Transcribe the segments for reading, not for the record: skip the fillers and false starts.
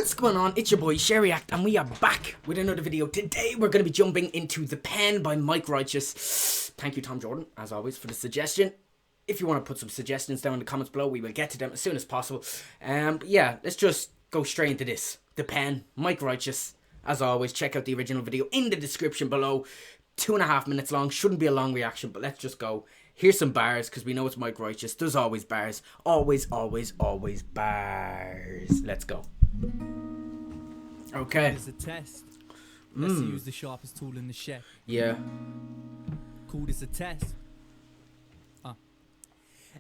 What's going on? It's your boy Shay React, and we are back with another video. Today we're going to be jumping into The Pen by Mike Righteous. Thank you, Tom Jordan, as always, for the suggestion. If you want to put some suggestions down in the comments below, we will get to them as soon as possible. But yeah, let's just go straight into this. The Pen, Mike Righteous. As always, check out the original video in the description below. 2.5 minutes long, shouldn't be a long reaction, but let's just go. Here's some bars, because we know it's Mike Righteous. There's always bars. Always, always, always bars. Let's go. Okay. It's a test. Let's use the sharpest tool in the shed. Yeah. Called as a test.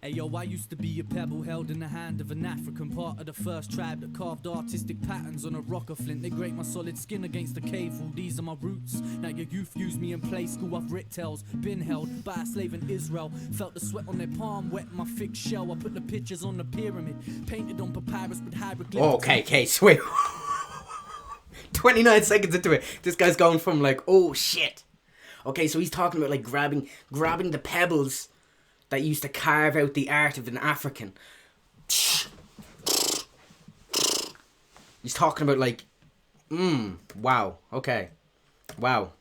Hey yo, I used to be a pebble held in the hand of an African, part of the first tribe that carved artistic patterns on a rock of flint. They grate my solid skin against the cave wall. These are my roots. Now your youth used me in play school. I've writ tales, been held by a slave in Israel. Felt the sweat on their palm, wet my thick shell. I put the pictures on the pyramid, painted on papyrus with hieroglyphics. Okay, sweet. 29 seconds into it, this guy's going from like, oh shit. Okay, so he's talking about like grabbing the pebbles that used to carve out the art of an African. He's talking about like, wow, okay, wow.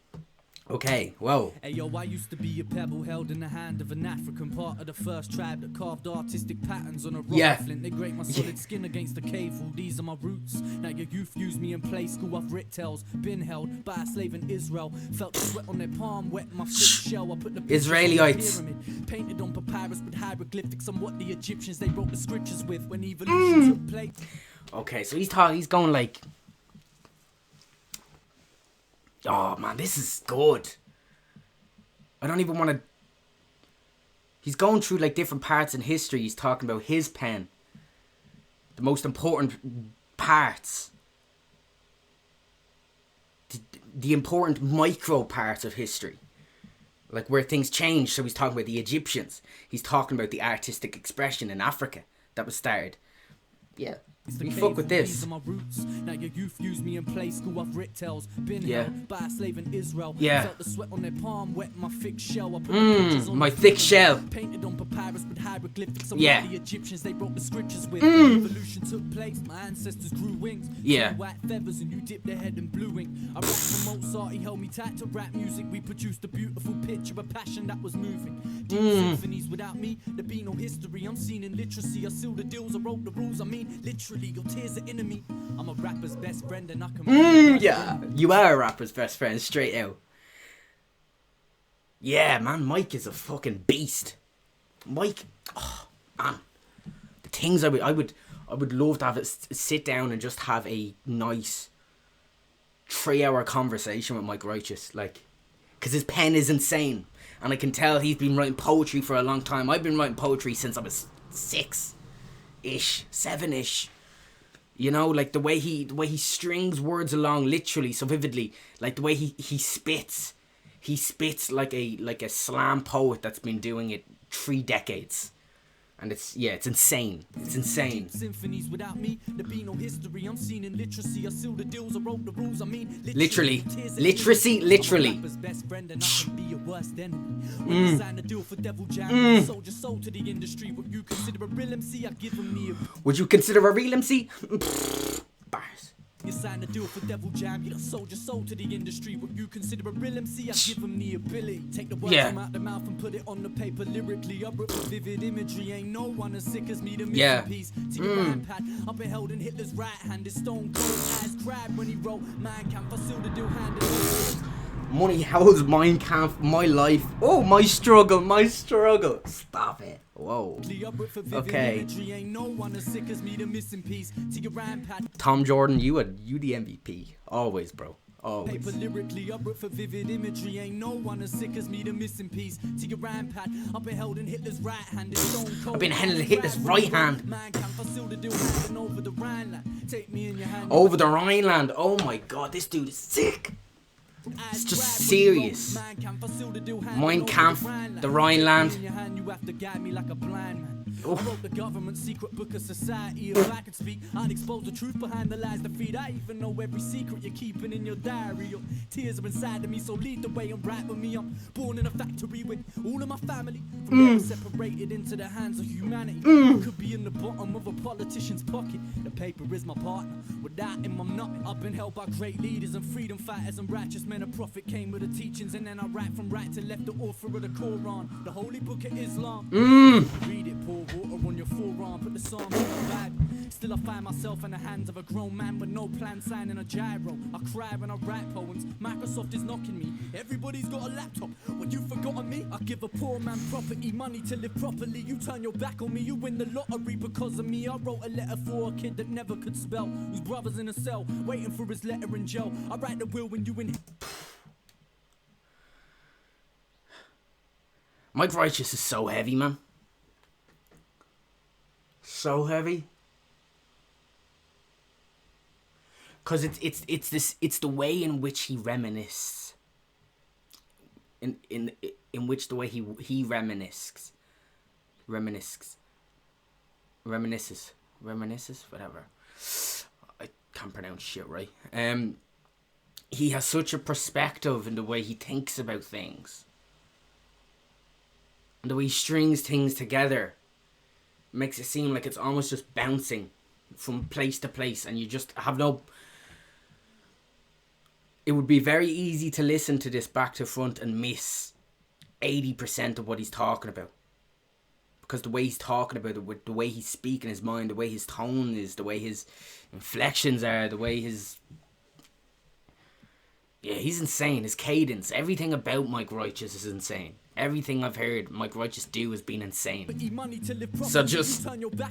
Okay, whoa. Hey yo, I used to be a pebble held in the hand of an African, part of the first tribe that carved artistic patterns on a rock of flint. They grate my solid skin against the cave wall. These are my roots. Now your youth used me in play school. I've writ tales, been held by a slave in Israel. Felt the sweat on their palm, wet my thick shell. I put the Israelites on the pyramid, painted on papyrus with hieroglyphics on what the Egyptians they wrote the scriptures with when evolution took place. Okay, so he's going like, oh man, this is good. I don't even want to. He's going through like different parts in history. He's talking about his pen, the most important parts, the important micro parts of history, like where things changed. So he's talking about the Egyptians. He's talking about the artistic expression in Africa that was started. Yeah. We fuck with this. Now your youth used me in play school. I've writ tales, been held by a slave in Israel. Yeah. Felt the sweat on their palm, wet my thick shell. I put the pictures on my thick shell. Painted on papyrus with hieroglyphics on Yeah. the Egyptians they wrote the scriptures with. Evolution took place. My ancestors grew wings. Yeah. White feathers and you dipped their head in blue wing. I rapped for Mozart, he held me tight to rap music. We produced a beautiful picture, a passion that was moving. Deep symphonies without me, there'd be no history. I'm seen in literacy. I sealed the deals, I wrote the rules. I mean, literally, your tears are enemy. I'm a rapper's best friend and I can Yeah, you are a rapper's best friend, straight out. Yeah, man, Mike is a fucking beast. Mike, oh, man, the things I would love to have it sit down and just have a nice 3-hour conversation with Mike Righteous, like, because his pen is insane, and I can tell he's been writing poetry for a long time. I've been writing poetry since I was 6-ish, 7-ish. You know, like the way he strings words along literally so vividly, like the way he spits like a slam poet that's been doing it 3 decades. And it's insane. It's insane. Symphonies without me, there be no history. I'm seen in literacy. I sealed the deals, I wrote the rules. I mean, literally. Literacy. Best friend and I can be your worst enemy. When you sign a deal for Devil Jam, sold your soul to the industry. What you consider a real MC, I give him the. Would you consider a real MC? Bars. You signed a deal for Devil Jam, you sold your soul to the industry. What you consider a real MC, I give him the ability. Take the words from out the mouth and put it on the paper lyrically. I wrote with vivid imagery, ain't no one as sick as me. The missing piece to your rhyme pad. I've been held in Hitler's right hand, his stone cold eyes cried when he wrote Mein Kampf. I sealed the deal handed. Money holds Mein Kampf, my life. Oh, my struggle. Stop it. Whoa. Okay. Tom Jordan, you the MVP. Always, bro. Always. Paper lyrically, I wrote for vivid imagery. Ain't no one as sick as me, the missing piece to your rhyme pad. I've been held in Hitler's right hand. I've been held in Hitler's right hand. Over the Rhineland. Oh my god, this dude is sick. It's just serious. Mein Kampf, the Rhineland. I wrote the government's secret book of society. If I could speak, I'd expose the truth behind the lies that feed. I even know every secret you're keeping in your diary. Your tears are inside of me, so lead the way and write with me. I'm born in a factory with all of my family. From there, separated into the hands of humanity. Could be in the bottom of a politician's pocket. The paper is my partner. Without him, I'm not. I've been held by great leaders and freedom fighters and righteous men. A prophet came with the teachings, and then I write from right to left, the author of the Quran, the holy book of Islam. Read it, pour water on your forearm, put the psalms in my bag. Still I find myself in the hands of a grown man with no plan, signing a gyro. I cry when I write poems. Microsoft is knocking me. Everybody's got a laptop. When you forgotten me, I give a poor man property, money to live properly. You turn your back on me, you win the lottery because of me. I wrote a letter for a kid that never could spell, whose brother's in a cell, waiting for his letter in jail. I write the will when you in. Mike Righteous is so heavy, man. So heavy. Cause it's the way in which he reminisces. In which the way he reminisces, whatever. I can't pronounce shit right. He has such a perspective in the way he thinks about things. And the way he strings things together makes it seem like it's almost just bouncing from place to place, and you just have no... It would be very easy to listen to this back to front and miss 80% of what he's talking about. Because the way he's talking about it, with the way he's speaking his mind, the way his tone is, the way his inflections are, the way his... Yeah, he's insane. His cadence, everything about Mike Righteous is insane. Everything I've heard Mike Righteous do has been insane. So just... You the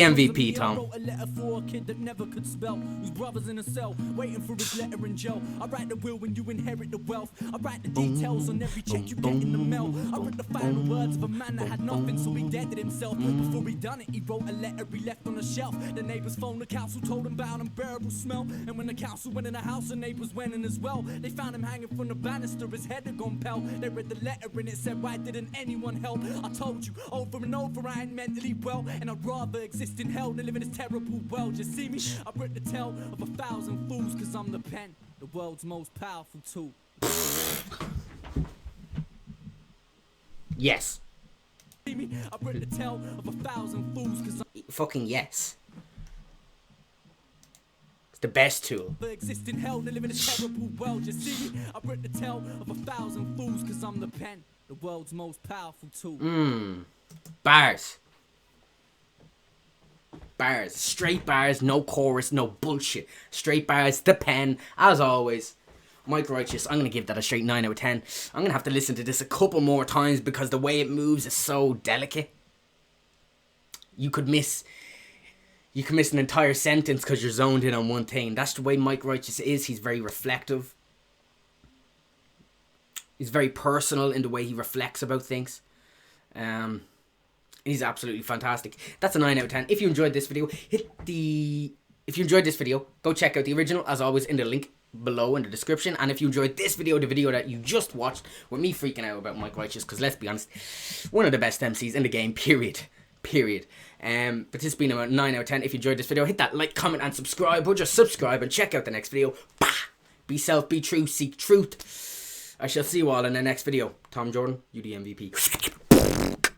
MVP, Tom. I wrote a letter for a kid that never could spell, whose brother's in a cell, waiting for his letter in jail. I write the will when you inherit the wealth. I write the details on every check you get in the mail. I wrote the final words of a man that had nothing, so he deaded himself. Before he done it, he wrote a letter he left on a shelf. The neighbors phoned the council, told him about an unbearable smell. And when the council went in the house, the neighbors went in as well. They found him hanging from the banister, his head had gone pale. They read the letter and it said, why didn't anyone help? I told you over and over I ain't mentally well, and I'd rather exist in hell than live in this terrible world. You see me? I've written the tale of 1,000 fools, cause I'm the pen, the world's most powerful tool. Yes. See me? I've written the tale of 1,000 fools, cause I'm fucking yes. The best tool. Exist in hell, live in a terrible world. You see me? I've written the tale of 1,000 fools, cause I'm the pen, the world's most powerful tool. Bars. Bars. Straight bars, no chorus, no bullshit. Straight bars, the pen, as always. Mike Righteous, I'm going to give that a straight 9 out of 10. I'm going to have to listen to this a couple more times because the way it moves is so delicate. You could miss an entire sentence because you're zoned in on one thing. That's the way Mike Righteous is. He's very reflective. He's very personal in the way he reflects about things. He's absolutely fantastic. That's a 9 out of 10. If you enjoyed this video, go check out the original, as always, in the link below in the description. And if you enjoyed this video, the video that you just watched, with me freaking out about Mike Righteous, because let's be honest, one of the best MCs in the game, period. But this has been a 9 out of 10. If you enjoyed this video, hit that like, comment and subscribe, or just subscribe and check out the next video. Bah! Be self, be true, seek truth. I shall see you all in the next video. Tom Jordan, you the MVP.